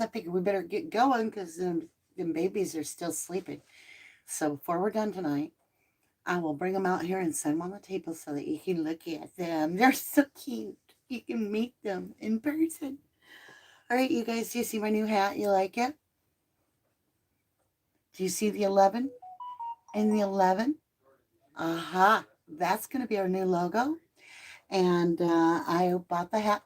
I figure we better get going because them babies are still sleeping. So before we're done tonight, I will bring them out here and set them on the table so that you can look at them. They're so cute. You can meet them in person. All right, you guys, do you see my new hat? You like it? Do you see the 11 and the 11? Aha, that's going to be our new logo. And I bought the hat,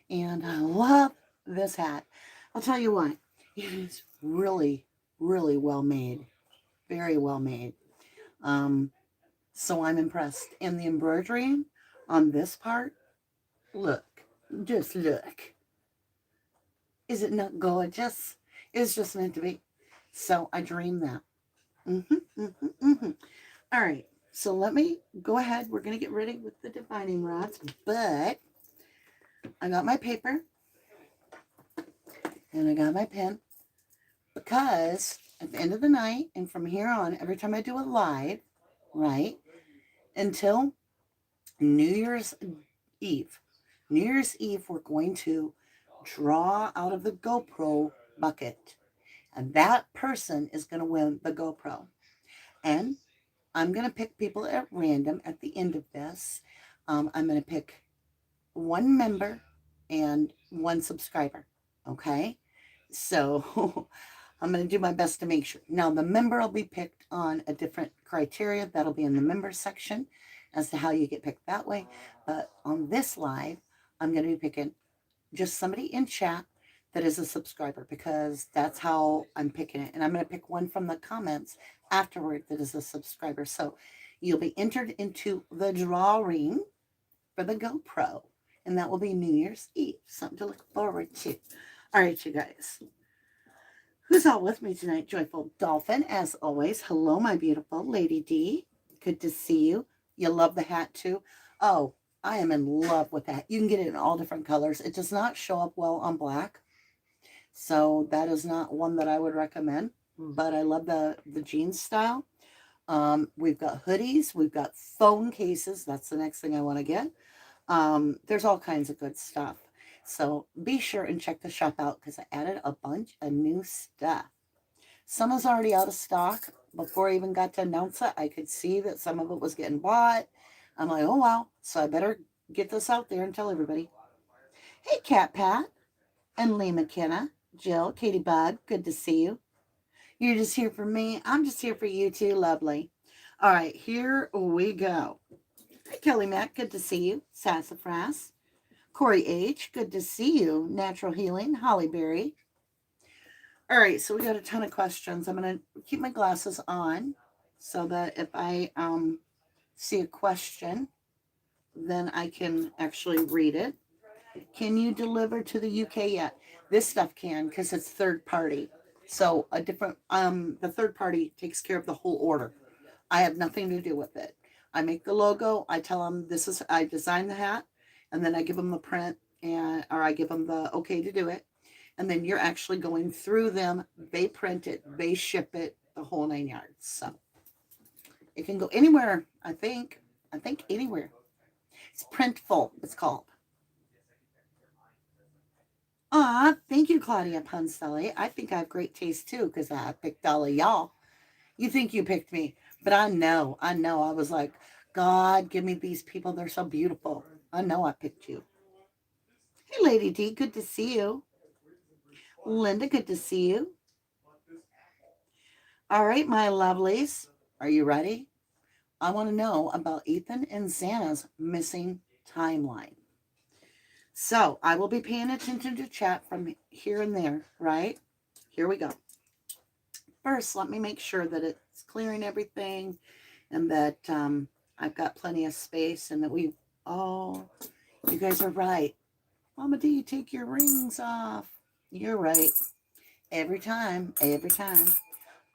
and I love this hat. I'll tell you what, it is really, really well made. Very well made. Um, so I'm impressed. And the embroidery on this part, look, just look. Is it not gorgeous? It's just meant to be. So I dreamed that. All right. So let me go ahead. We're going to get ready with the divining rods, but I got my paper and I got my pen because at the end of the night and from here on, every time I do a live, right, until New Year's Eve, New Year's Eve, we're going to draw out of the GoPro bucket. And that person is going to win the GoPro. And I'm going to pick people at random at the end of this. I'm going to pick one member and one subscriber. Okay. So I'm going to do my best to make sure. Now, the member will be picked on a different criteria. That'll be in the member section as to how you get picked that way. But on this live, I'm going to be picking just somebody in chat that is a subscriber because that's how I'm picking it. And I'm going to pick one from the comments afterward that is a subscriber. So you'll be entered into the drawing for the GoPro, and that will be New Year's Eve. Something to look forward to. All right, you guys. Who's all with me tonight? Joyful Dolphin, as always. Hello, my beautiful Lady D. Good to see you. You love the hat too. Oh, I am in love with that. You can get it in all different colors. It does not show up well on black. So that is not one that I would recommend. But I love the jeans style. We've got hoodies. We've got phone cases. That's the next thing I want to get. There's all kinds of good stuff. So be sure and check the shop out because I added a bunch of new stuff. Some is already out of stock. Before I even got to announce it, I could see that some of it was getting bought. I'm like, oh, wow. So I better get this out there and tell everybody. Hey, Cat Pat and Lee McKenna, Jill, Katie Bud, good to see you. You're just here for me. I'm just here for you too, lovely. All right, here we go. Hi, Kelly Mack, good to see you. Sassafras. Corey H., good to see you. Natural Healing, Holly Berry. All right, so we got a ton of questions. I'm going to keep my glasses on so that if I see a question, then I can actually read it. Can you deliver to the UK yet? This stuff can because it's third party. So a different the third party takes care of the whole order. I have nothing to do with it. I make the logo, I tell them I designed the hat, and then I give them the print or I give them the okay to do it. And then you're actually going through them. They print it, they ship it, the whole 9 yards. So it can go anywhere, I think. I think anywhere. It's Printful, it's called. Thank you, Claudia Poncelli. I think I have great taste too, because I picked all of y'all. You think you picked me, but I know. I was like, God, give me these people. They're so beautiful. I know I picked you. Hey, Lady D, good to see you. Linda, good to see you. All right, my lovelies. Are you ready? I want to know about Ethan and Xana's missing timeline. So I will be paying attention to chat from here and there, right? Here we go. First, let me make sure that it's clearing everything and that I've got plenty of space and that you guys are right. Mama D, take your rings off. You're right. Every time, every time.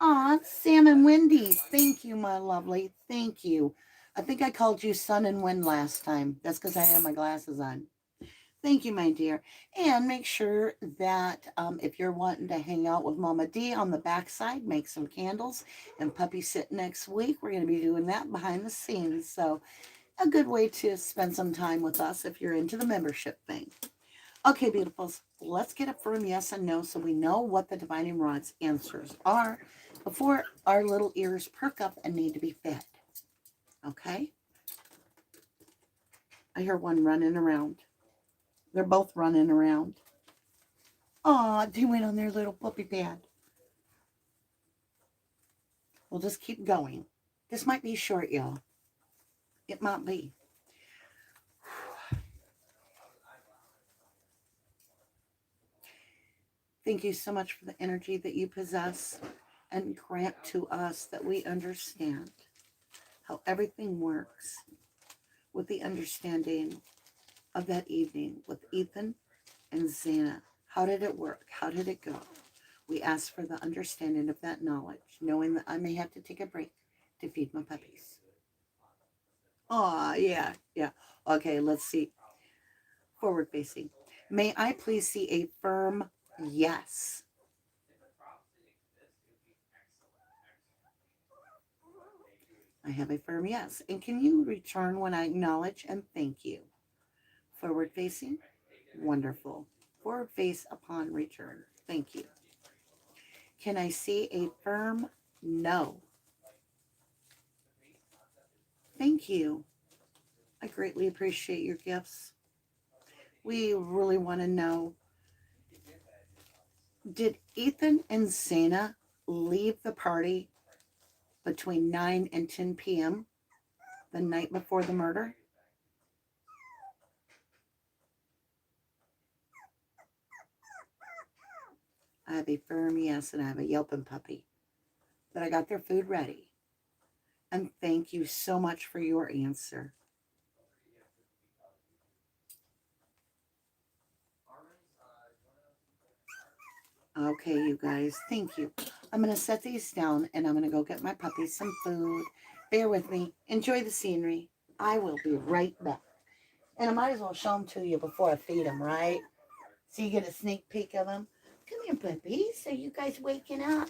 Aw, Sam and Wendy, thank you, my lovely. Thank you. I think I called you Sun and Wind last time. That's because I had my glasses on. Thank you, my dear. And make sure that if you're wanting to hang out with Mama D on the backside, make some candles and puppy sit next week. We're going to be doing that behind the scenes. So a good way to spend some time with us if you're into the membership thing. Okay, beautifuls, let's get a firm yes and no so we know what the divining rod's answers are before our little ears perk up and need to be fed. Okay? I hear one running around. They're both running around. Aw, they went on their little puppy pad. We'll just keep going. This might be short, y'all. It might be. Thank you so much for the energy that you possess and grant to us that we understand how everything works with the understanding of that evening with Ethan and Xana. How did it work? How did it go? We ask for the understanding of that knowledge, knowing that I may have to take a break to feed my puppies. Oh, yeah. Okay, let's see. Forward facing. May I please see a firm yes? I have a firm yes. And can you return when I acknowledge and thank you? Forward facing. Wonderful. Forward face upon return. Thank you. Can I see a firm no? Thank you. I greatly appreciate your gifts. We really want to know, did Ethan and Xana leave the party between 9 and 10 p.m. the night before the murder? I have a firm yes, and I have a yelping puppy. But I got their food ready. And thank you so much for your answer. Okay, you guys, thank you. I'm going to set these down, and I'm going to go get my puppies some food. Bear with me. Enjoy the scenery. I will be right back. And I might as well show them to you before I feed them, right? So you get a sneak peek of them. Come here, puppies. Are you guys waking up?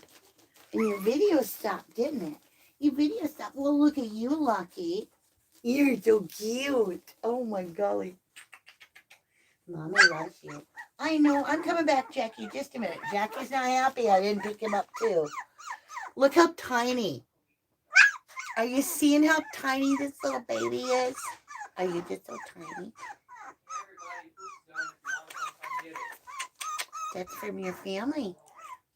And your video stopped, didn't it? Your video stopped. Well, look at you, Lucky. You're so cute. Oh, my golly. Mommy loves you. I know. I'm coming back, Jackie. Just a minute. Jackie's not happy I didn't pick him up, too. Look how tiny. Are you seeing how tiny this little baby is? Are you just so tiny? That's from your family.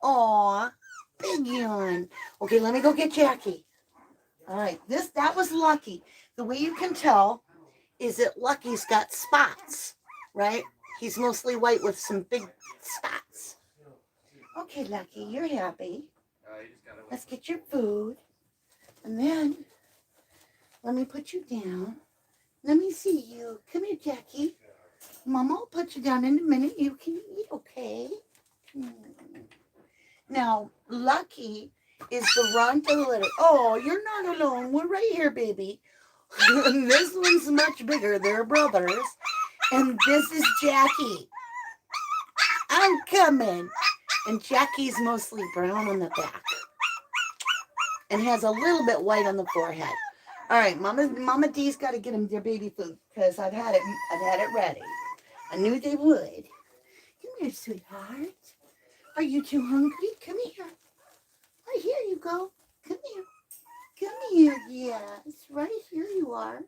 Aw, big yawn. Okay, let me go get Jackie. All right, that was Lucky. The way you can tell is that Lucky's got spots, right? He's mostly white with some big spots. Okay, Lucky, you're happy. Let's get your food. And then, let me put you down. Let me see you. Come here, Jackie. Mama will put you down in a minute. You can eat, okay? Now, Lucky is the runt of the litter. Oh, you're not alone. We're right here, baby. And this one's much bigger. They're brothers. And this is Jackie. I'm coming. And Jackie's mostly brown on the back. And has a little bit white on the forehead. All right, Mama D's got to get them their baby food because I've had it ready. I knew they would. Come here, sweetheart. Are you too hungry? Come here. Oh, here you go. Come here. Come here. Yes, right here you are.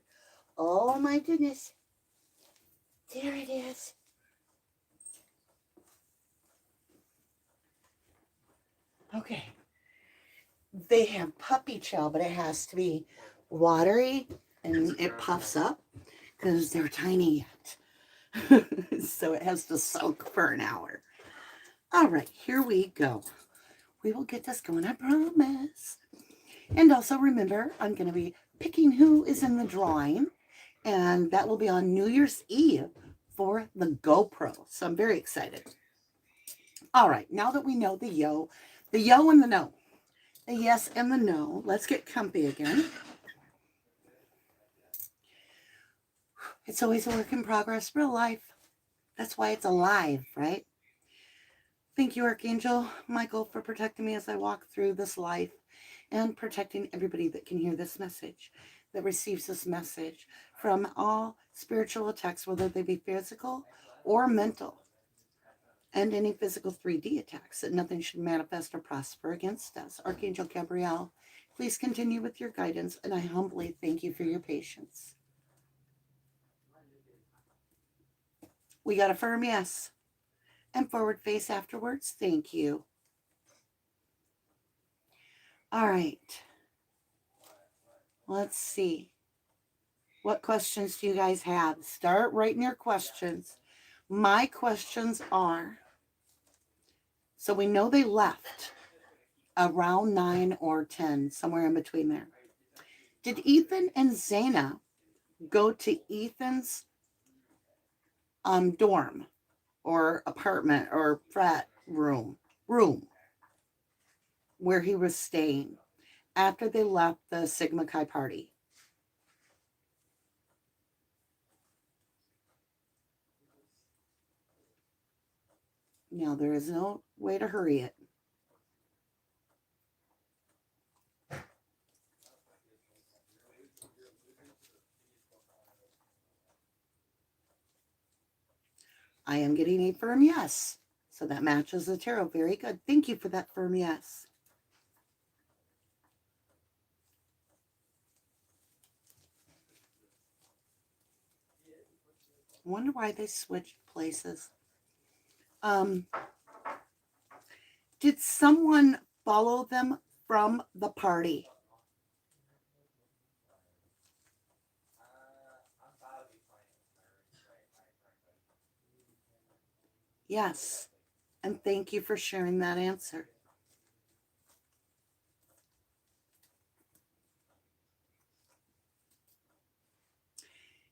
Oh, my goodness. There it is. Okay. They have puppy chow, but it has to be watery and it puffs up because they're tiny yet. So it has to soak for an hour. All right, here we go. We will get this going, I promise. And also remember, I'm going to be picking who is in the drawing, and that will be on New Year's Eve for the GoPro. So I'm very excited. All right, now that we know the yo and the no, the yes and the no, let's get comfy again. It's always a work in progress, real life. That's why it's alive, right? Thank you, Archangel Michael, for protecting me as I walk through this life and protecting everybody that can hear this message, that receives this message from all spiritual attacks, whether they be physical or mental. and any physical 3D attacks, that nothing should manifest or prosper against us. Archangel Gabriel, please continue with your guidance, and I humbly thank you for your patience. We got a firm yes. And forward face afterwards. Thank you. All right. Let's see. What questions do you guys have? Start writing your questions. My questions are, so we know they left around 9 or 10, somewhere in between there. Did Ethan and Xana go to Ethan's dorm or apartment or frat room where he was staying after they left the Sigma Chi party? Now, there is no way to hurry it. I am getting a firm yes. So that matches the tarot. Very good. Thank you for that firm yes. I wonder why they switched places. Did someone follow them from the party? Yes. And thank you for sharing that answer.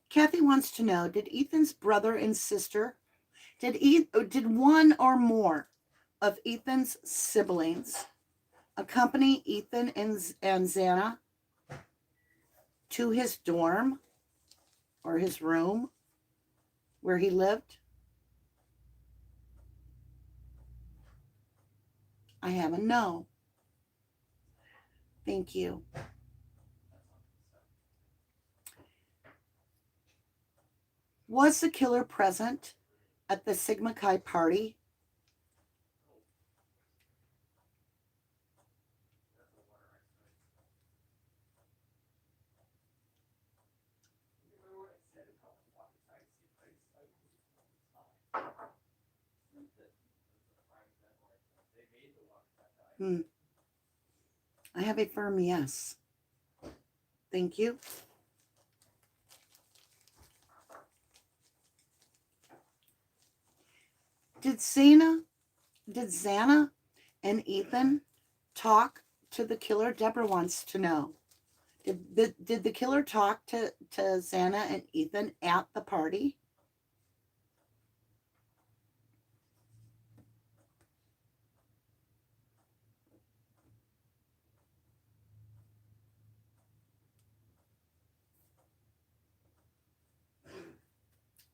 Kathy wants to know, did Ethan's brother and sister, did one or more of Ethan's siblings accompany Ethan and Xana to his dorm or his room where he lived? I have a no. Thank you. Was the killer present at the Sigma Chi party? I have a firm yes. Thank you. Did Xana and Ethan talk to the killer? Deborah wants to know. Did the killer talk to Xana and Ethan at the party?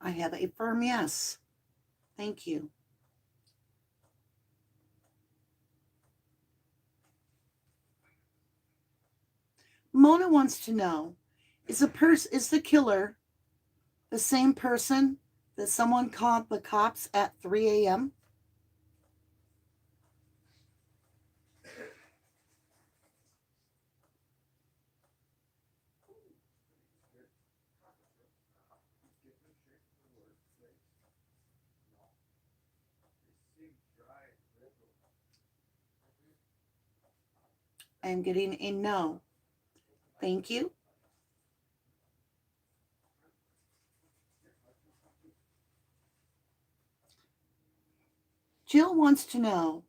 I have a firm yes. Thank you. Mona wants to know, is the killer the same person that someone called the cops at 3 a.m.? I am getting a no. Thank you. Jill wants to know,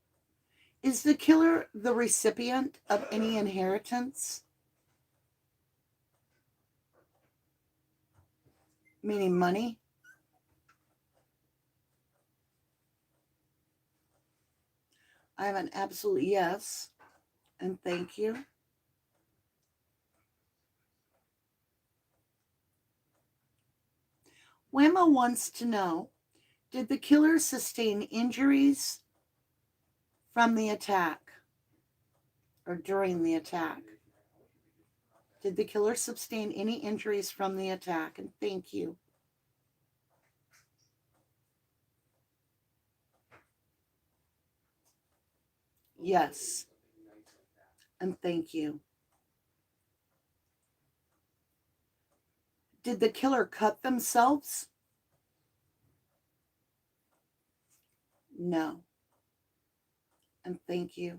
is the killer the recipient of any inheritance? Meaning money? I have an absolute yes. And thank you. Whammo wants to know, did the killer sustain injuries from the attack or during the attack? Did the killer sustain any injuries from the attack? And thank you. Yes. And thank you. Did the killer cut themselves? No. And thank you.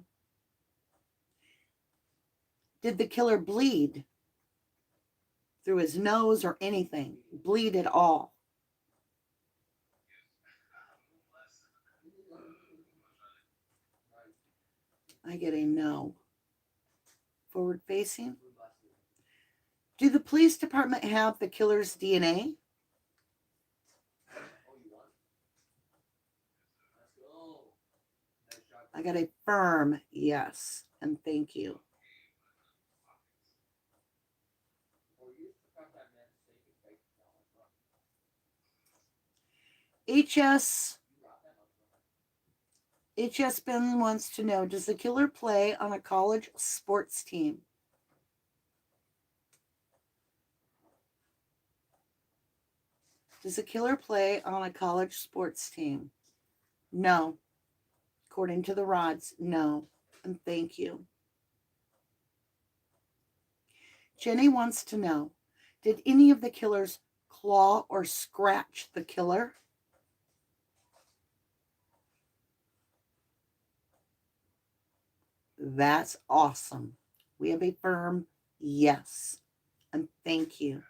Did the killer bleed through his nose or anything? Bleed at all? I get a no. Forward facing. Do the police department have the killer's DNA? I got a firm yes, and thank you. HS Ben wants to know, does the killer play on a college sports team? Does the killer play on a college sports team? No. According to the rods, no. And thank you. Jenny wants to know, did any of the killers claw or scratch the killer? That's awesome. We have a firm yes. And thank you.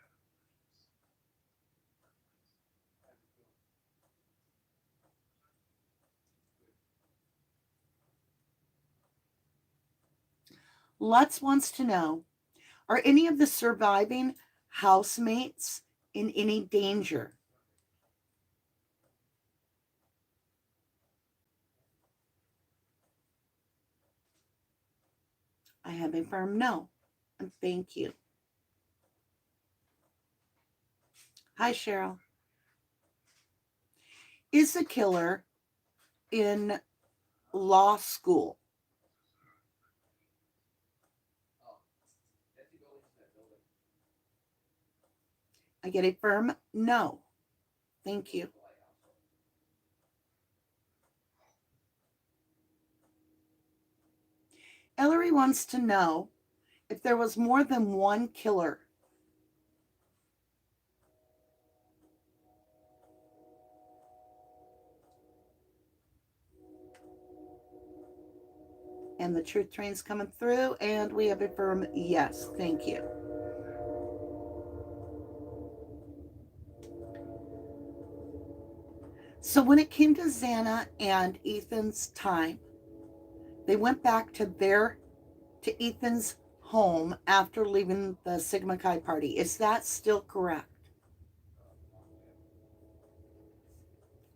Lutz wants to know, are any of the surviving housemates in any danger? I have a firm no. And thank you. Hi, Cheryl. Is the killer in law school? I get a firm no. Thank you. Ellery wants to know if there was more than one killer. And the truth train's coming through, and we have a firm yes. Thank you. So when it came to Xana and Ethan's time, they went back to Ethan's home after leaving the Sigma Chi party. Is that still correct?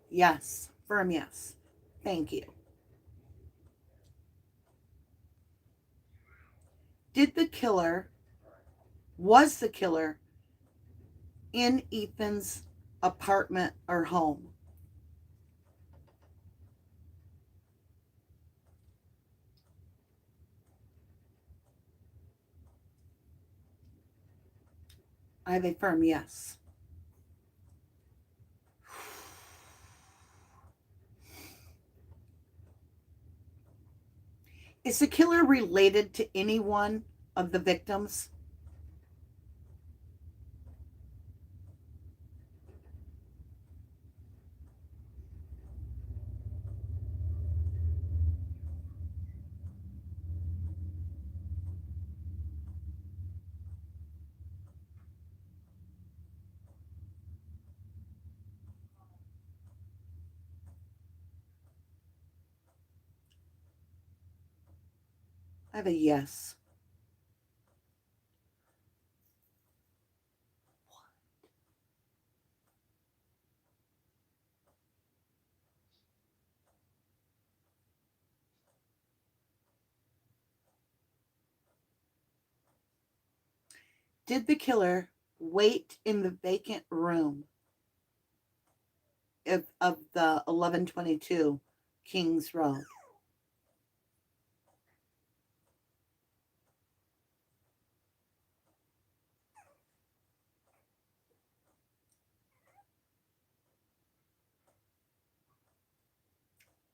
Yes. Firm yes. Thank you. Was the killer in Ethan's apartment or home? I have a firm yes. Is the killer related to any one of the victims? I have a yes. Did the killer wait in the vacant room of the 1122 Kings Road?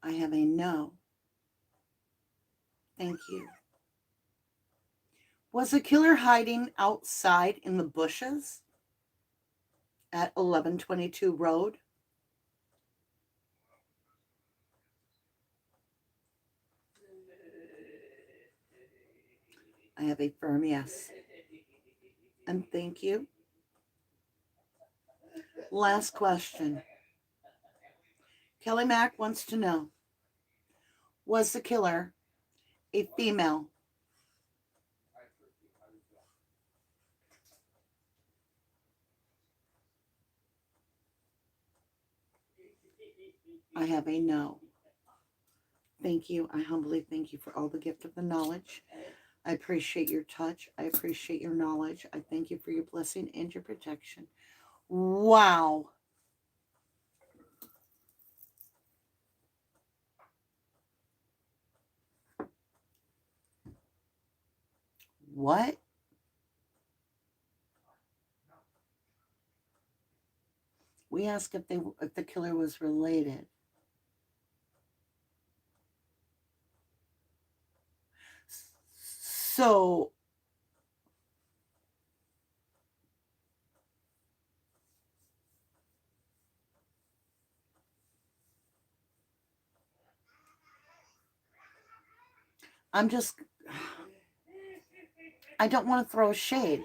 I have a no. Thank you. Was the killer hiding outside in the bushes at 1122 Road? I have a firm yes. And thank you. Last question. Kelly Mack wants to know, was the killer a female? I have a no. Thank you. I humbly thank you for all the gift of the knowledge. I appreciate your touch. I appreciate your knowledge. I thank you for your blessing and your protection. Wow. What? We asked if the killer was related. So I'm just, I don't want to throw shade,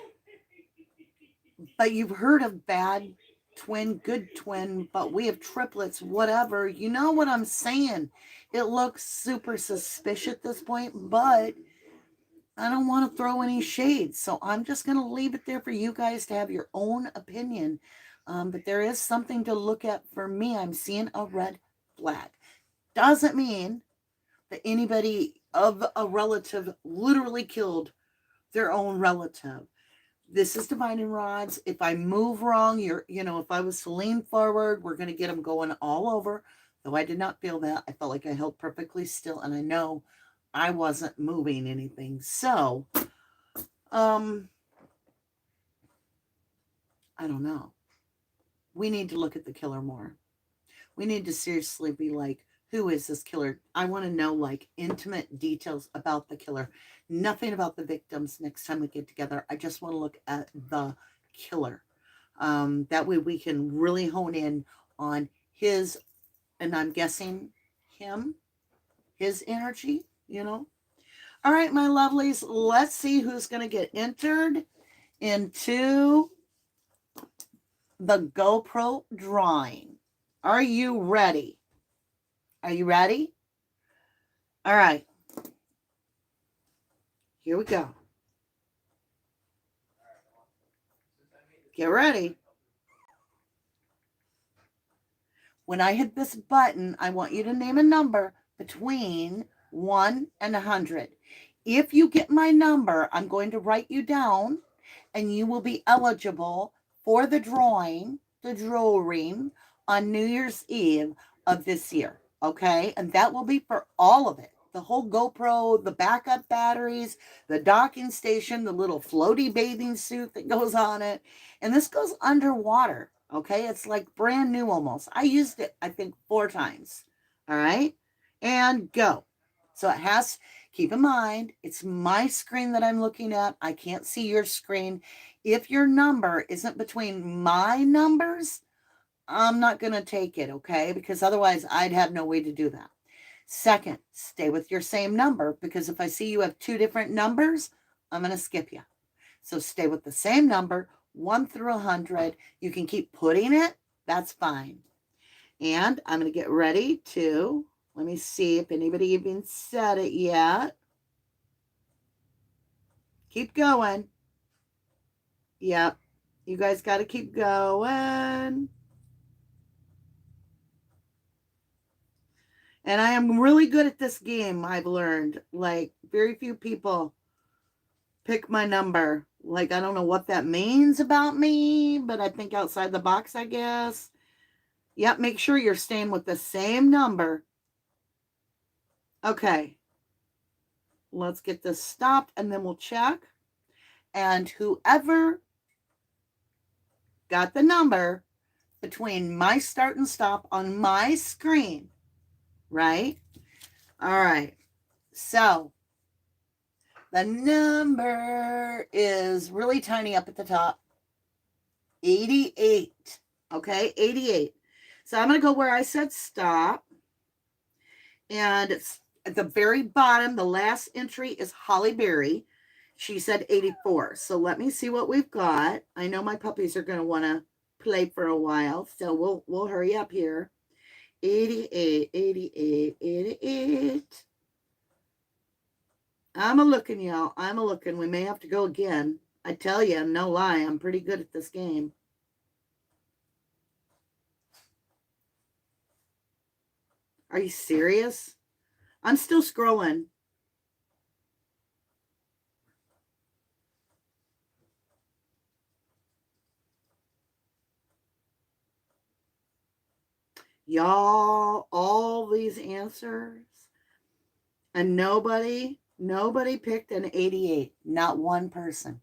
but you've heard of bad twin, good twin, but we have triplets, whatever. You know what I'm saying? It looks super suspicious at this point, but I don't want to throw any shade. So I'm just going to leave it there for you guys to have your own opinion. But there is something to look at for me. I'm seeing a red flag. Doesn't mean that anybody of a relative literally killed their own relative. This is divining rods. If I move wrong, if I was to lean forward, we're going to get them going all over. Though I did not feel that. I felt like I held perfectly still, and I know I wasn't moving anything. So, I don't know. We need to look at the killer more. We need to seriously be like, who is this killer? I want to know like intimate details about the killer. Nothing about the victims next time we get together. I just want to look at the killer. That way we can really hone in on his, and I'm guessing his energy, All right, my lovelies, let's see who's going to get entered into the GoPro drawing. Are you ready? Are you ready? All right. Here we go. Get ready. When I hit this button, I want you to name a number between 1 and 100. If you get my number, I'm going to write you down, and you will be eligible for the drawing on New Year's Eve of this year. Okay? And that will be for all of it. The whole GoPro, the backup batteries, the docking station, the little floaty bathing suit that goes on it. And this goes underwater. Okay? It's like brand new almost. I used it, I think, 4 times. All right? And go. So it has, keep in mind, it's my screen that I'm looking at. I can't see your screen. If your number isn't between my numbers, I'm not going to take it, okay? Because otherwise I'd have no way to do that. Second, stay with your same number, because if I see you have 2 different numbers, I'm going to skip you. So stay with the same number, 1 through 100. You can keep putting it. That's fine. And I'm going to get ready to, let me see if anybody even said it yet. Keep going. Yep. You guys got to keep going. And I am really good at this game, I've learned. Like, very few people pick my number. Like, I don't know what that means about me, but I think outside the box, I guess. Yep, make sure you're staying with the same number. Okay. Let's get this stopped, and then we'll check. And whoever got the number between my start and stop on my screen, right? All right. So The number is really tiny up at the top. 88. Okay, 88. So I'm going to go where I said stop. And it's at the very bottom. The last entry is Holly Berry. She said 84. So let me see what we've got. I know my puppies are going to want to play for a while. So we'll hurry up here. 88, 88, 88. I'm a-looking, y'all. I'm a-looking. We may have to go again. I tell you, no lie, I'm pretty good at this game. Are you serious? I'm still scrolling. Y'all, all these answers, and nobody picked an 88. Not one person.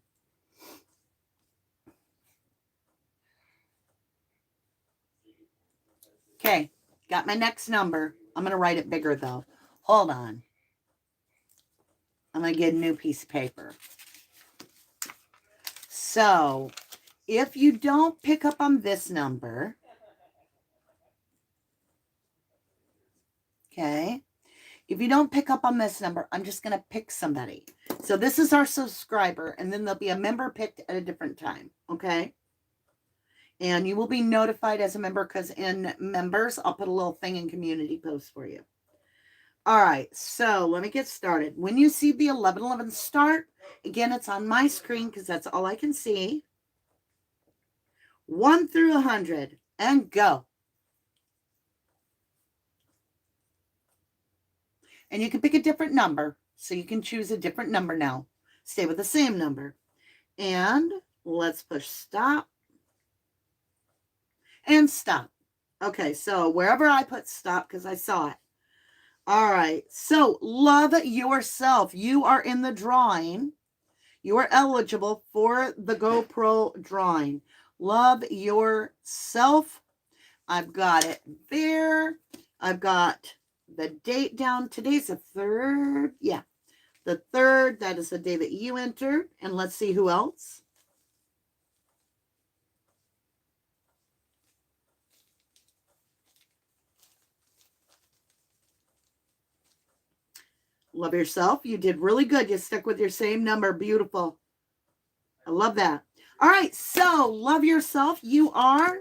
Okay, got my next number. I'm going to write it bigger, though. Hold on. I'm going to get a new piece of paper. So, if you don't pick up on this number, okay, if you don't pick up on this number, I'm just going to pick somebody. So this is our subscriber, and then there'll be a member picked at a different time, okay? And you will be notified as a member, because in members, I'll put a little thing in community post for you. All right, so let me get started. When you see the 1111 start, again, it's on my screen because that's all I can see. 1 through 100, and go. And you can pick a different number, so you can choose a different number now. Stay with the same number. And let's push stop. And stop. Okay, so wherever I put stop, because I saw it. All right, so love yourself. You are in the drawing. You are eligible for the GoPro drawing. Love yourself. I've got it there. I've got the date down. Today's the 3rd. Yeah, the 3rd. That is the day that you entered. And let's see who else. Love yourself. You did really good. You stuck with your same number. Beautiful. I love that. All right. So love yourself. You are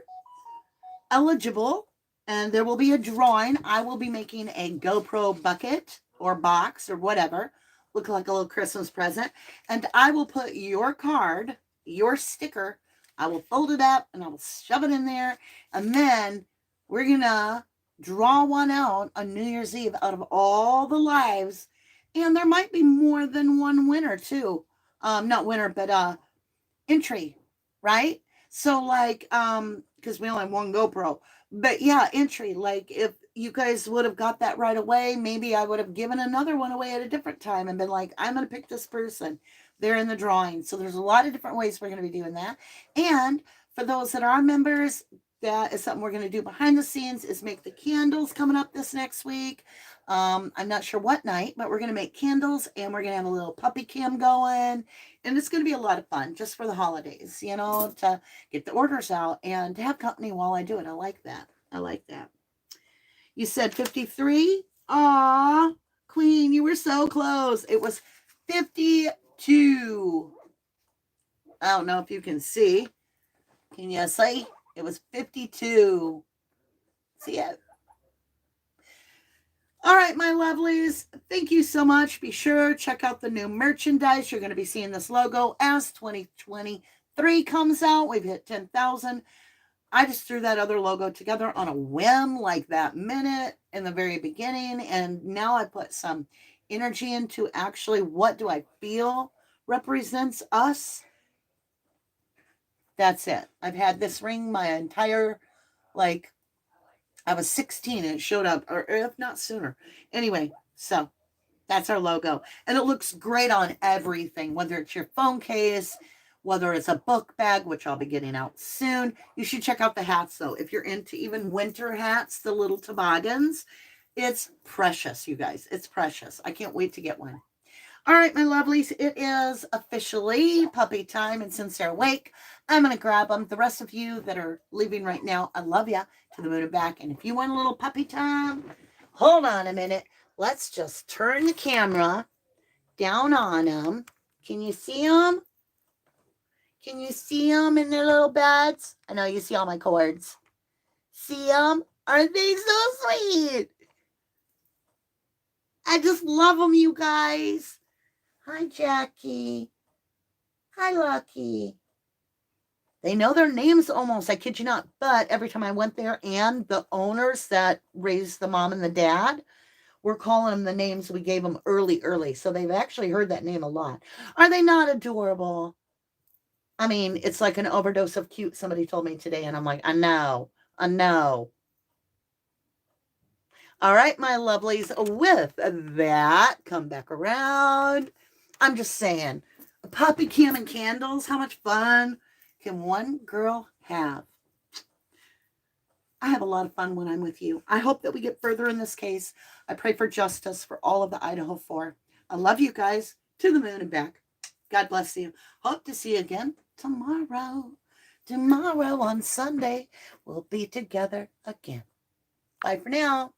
eligible, and there will be a drawing. I will be making a GoPro bucket or box or whatever, look like a little Christmas present, and I will put your card, your sticker, I will fold it up and I will shove it in there, and then we're gonna draw one out on New Year's Eve out of all the lives, and there might be more than one winner too. Not winner, but entry, right? So like, because we only have one GoPro, but yeah, entry. Like if you guys would have got that right away, maybe I would have given another one away at a different time and been like, I'm going to pick this person. They're in the drawing. So there's a lot of different ways we're going to be doing that. And for those that are members, that is something we're going to do behind the scenes, is make the candles coming up this next week. I'm not sure what night, but we're going to make candles, and we're going to have a little puppy cam going. And it's going to be a lot of fun just for the holidays, you know, to get the orders out and to have company while I do it. I like that. I like that. You said 53? Aw, Queen, you were so close. It was 52. I don't know if you can see. Can you see? It was 52. See it? All right, my lovelies, thank you so much. Be sure check out the new merchandise. You're going to be seeing this logo as 2023 comes out. We've hit 10,000. I just threw that other logo together on a whim, like that minute in the very beginning, and now I put some energy into actually what do I feel represents us. That's it. I've had this ring my entire, like, I was 16 and it showed up, or if not sooner. Anyway, so that's our logo. And it looks great on everything, whether it's your phone case, whether it's a book bag, which I'll be getting out soon. You should check out the hats, though. If you're into even winter hats, the little toboggans, it's precious, you guys. It's precious. I can't wait to get one. All right, my lovelies, it is officially puppy time, and since they're awake, I'm going to grab them. The rest of you that are leaving right now, I love you to the moon and back. And if you want a little puppy time, hold on a minute. Let's just turn the camera down on them. Can you see them? Can you see them in their little beds? I know you see all my cords. See them? Aren't they so sweet? I just love them, you guys. Hi, Jackie. Hi, Lucky. They know their names almost, I kid you not. But every time I went there, and the owners that raised the mom and the dad were calling them the names we gave them early. So they've actually heard that name a lot. Are they not adorable? I mean, it's like an overdose of cute, somebody told me today, and I'm like, I know. All right, my lovelies, with that, come back around. I'm just saying, puppy cam and candles, how much fun can one girl have? I have a lot of fun when I'm with you. I hope that we get further in this case. I pray for justice for all of the Idaho 4. I love you guys to the moon and back. God bless you. Hope to see you again tomorrow. Tomorrow on Sunday, we'll be together again. Bye for now.